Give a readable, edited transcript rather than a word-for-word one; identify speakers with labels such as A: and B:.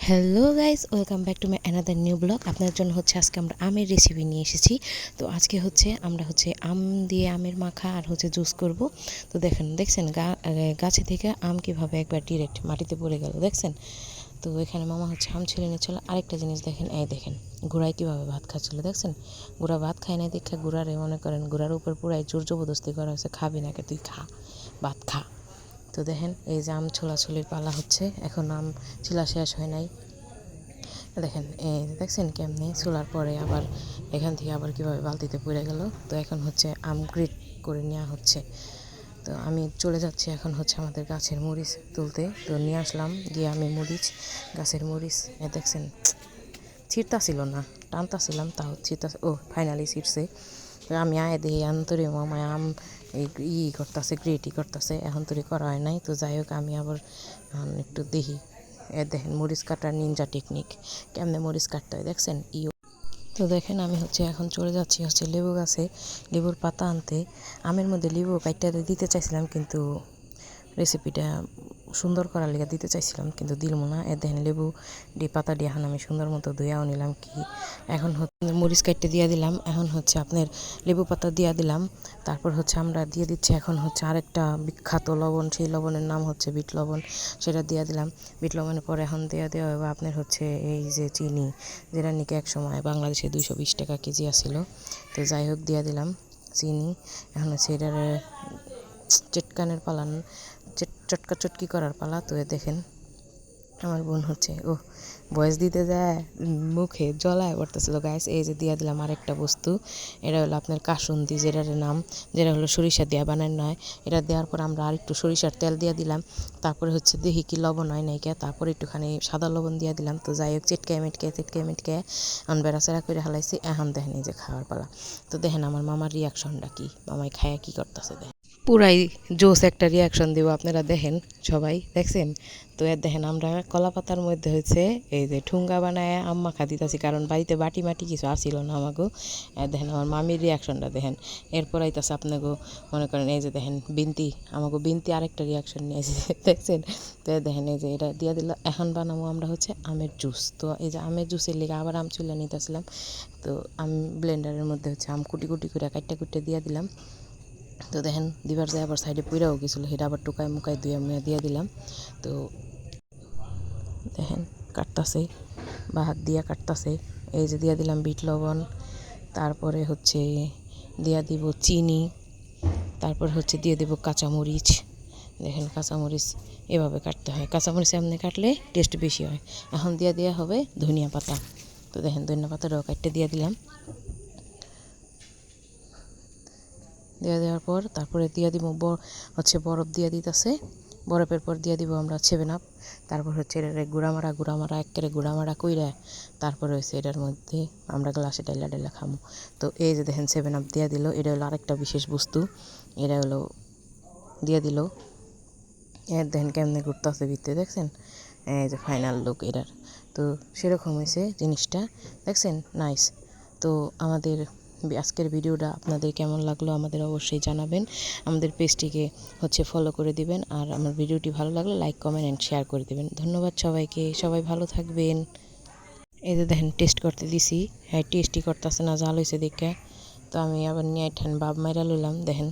A: Hello guys, welcome back to my another new blog. আপনাদের জন্য আজকে আমরা আমের রেসিপি নিয়ে এসেছি। তো আজকে আমরা আম দিয়ে আমের মাখা আর জুস করব। তো দেখছেন গাছে থেকে আম কীভাবে একবার ডিরেক্ট মাটিতে পড়ে গেল, দেখছেন? তো এখানে মামা আম ছিলে নিচ্ছিল। আরেকটা জিনিস দেখেন, দেখেন গুড়ায় কীভাবে ভাত খাচ্ছিল, দেখছেন? গুড়া ভাত খায় না দেখে গুড়ারে মনে করেন গুড়ার উপর পুরাই জোর জবরদস্তি করা হয়েছে, খাবি নাকি তুই খা, ভাত খা। তো দেখেন এই যে আম ছোলাছুলির পালা হচ্ছে, এখন আম ছোলা শেষ হয় নাই। দেখেন দেখছেন কেমনি চুলার পরে আবার এখান থেকে আবার কীভাবে বালতিতে পড়ে গেল। তো এখন আম গ্রেট করে নেওয়া হচ্ছে। তো আমি চলে যাচ্ছি এখন আমাদের গাছের মরিচ তুলতে। তো নিয়ে আসলাম গিয়ে আমি মরিচ, গাছের মরিচ দেখছেন ছিঁড়তাছিল না, টানতাছিলাম তাও ফাইনালি ছিঁড়ছে। তো আমি দেখি তৈরি মামায় আম করতেছে, গ্রেটই করতেছে, এখন তৈরি করা হয় নাই। তো যাই হোক আমি আবার একটু দেখি। দেখেন মরিচ কাটার নিনজা টেকনিক, কেমনে মরিচ কাটতে হয় দেখছেন। তো দেখেন আমি এখন চলে যাচ্ছি লেবু গাছে লেবুর পাতা আনতে। আমের মধ্যে লেবু কাটতে দিতে চাইছিলাম, কিন্তু রেসিপিটা সুন্দর করার লেগে দিতে চাইছিলাম, কিন্তু দিলাম না। দেখেন লেবু পাতা দিয়ে এখন আমি সুন্দর মতো ধুয়াও নিলাম। এখন মরিচ কাটতে দিয়ে দিলাম। এখন আপনার লেবু পাতা দিয়ে দিলাম। তারপর আমরা দিয়ে দিচ্ছি এখন আরেকটা বিখ্যাত লবণ, সেই লবণের নাম বিট লবণ, সেটা দিয়ে দিলাম। বিট লবণের পরে এখন দেওয়া হবে আপনার এই যে চিনি, যেটা নাকি এক সময় বাংলাদেশে 220 টাকা কেজি আসছিল। তো যাই হোক দিয়ে দিলাম চিনি। এখন সেটার চটকানের পালা, চটকা চটকি করার পালা। তো দেখেন আমার বোন ভয়েস দিতে যায় মুখে জলায় পড়তেছিল গাইস। এই যে দিয়ে দিলাম আরেকটা বস্তু, এটা হলো আপনার কাসুন্দি, যেটার নাম, যেটা হলো সরিষা দিয়ে বানানো হয়। এটা দেওয়ার পর আমরা আরেকটু সরিষার তেল দিয়ে দিলাম। তারপরে দেখি কি লবণ হয় নাইকা, তারপরে একটুখানি সাদা লবণ দিয়ে দিলাম। তো যাই হোক চিটকায় মিটকে এখন বেড়াচেরা করে হালাইছি। এখন দেখেন এই যে খাওয়ার পালা। তো দেখেন আমার মামার রিয়াকশনটা কি, মামাই খায়া কি করতেছে দেখেন। পুরাই জোস একটা রিয়াকশন দিব, আপনারা দেখেন, সবাই দেখছেন। তো দেখেন আমরা কলা পাতার মধ্যে এই যে ঠুঙ্গা বানায় আম মাখা দিতেছি, কারণ বাড়িতে বাটি মাটি কিছু আসিল না আমাকে। দেখেন আমার মামির রিয়াকশনটা দেখেন। এরপর আইতাছে আপনাকে মনে করেন এই যে দেখেন বিনতি, আমাকে বিনতি আরেকটা রিয়াকশন নিয়েছে দেখছেন। তো দেখেন এই যে এটা দিয়ে দিল। এখন বানাবো আমরা আমের জুস। তো এই যে আমের জুসের লিগে আবার আম চুলে নিতেছিলাম। তো আমি ব্লেন্ডারের মধ্যে আম কুটি করে কাটতে দিয়ে দিলাম। তো দেখেন দিবার যায় আবার সাইডে পুইরাও গেছিলো, সেটা আবার টুকায় মুকায় দিয়ে দিলাম। তো দেখেন কাটতাছে বা হাত দিয়া কাটতাছে। এই যে দিয়ে দিলাম বিট লবণ, তারপরে দিয়া দিব চিনি, তারপর দিয়ে দেব কাঁচামরিচ। দেখেন কাঁচামরিচ এভাবে কাটতে হয়, কাঁচামরিচ এমনি কাটলে টেস্ট বেশি হয়। এখন দেওয়া হবে ধনিয়া পাতা। তো দেখেন ধনিয়া পাতাটাও কাটতে দিয়ে দিলাম। দেওয়ার পর তারপরে দিয়ে দিব বরফ দিয়ে দিতেছে। বরফের পর দিয়ে দিব আমরা 7 আপ। তারপর এটারে গুঁড়ামারা একেবারে গুঁড়ামারা কইরা তারপরে এটার মধ্যে আমরা গ্লাসে ডাইলা খামো। তো এই যে দেখেন 7 আপ দিয়ে দিল। এটা হলো আরেকটা বিশেষ বস্তু, এটা হলো দিয়ে দিল। দেখেন কেমনে ঘুরতেছে ভিতরে, দেখছেন? এই যে ফাইনাল লুক এটার। তো সেরকম হয়েছে জিনিসটা, দেখছেন? নাইস। তো আমাদের আজকের ভিডিওটা আপনাদের কেমন লাগলো আমাদের অবশ্যই জানাবেন। আমাদের পেজটিকে ফলো করে দিবেন, আর আমার ভিডিওটি ভালো লাগলে লাইক, কমেন্ট অ্যান্ড শেয়ার করে দিবেন। ধন্যবাদ সবাইকে, সবাই ভালো থাকবেন। এই যে দেখেন টেস্ট করতে দিছি, টেস্টই করতেছে না, জাল হয়েছে দেখে। তো আমি আবার নিয়ে বাপ মাইরা লইলাম, দেখেন।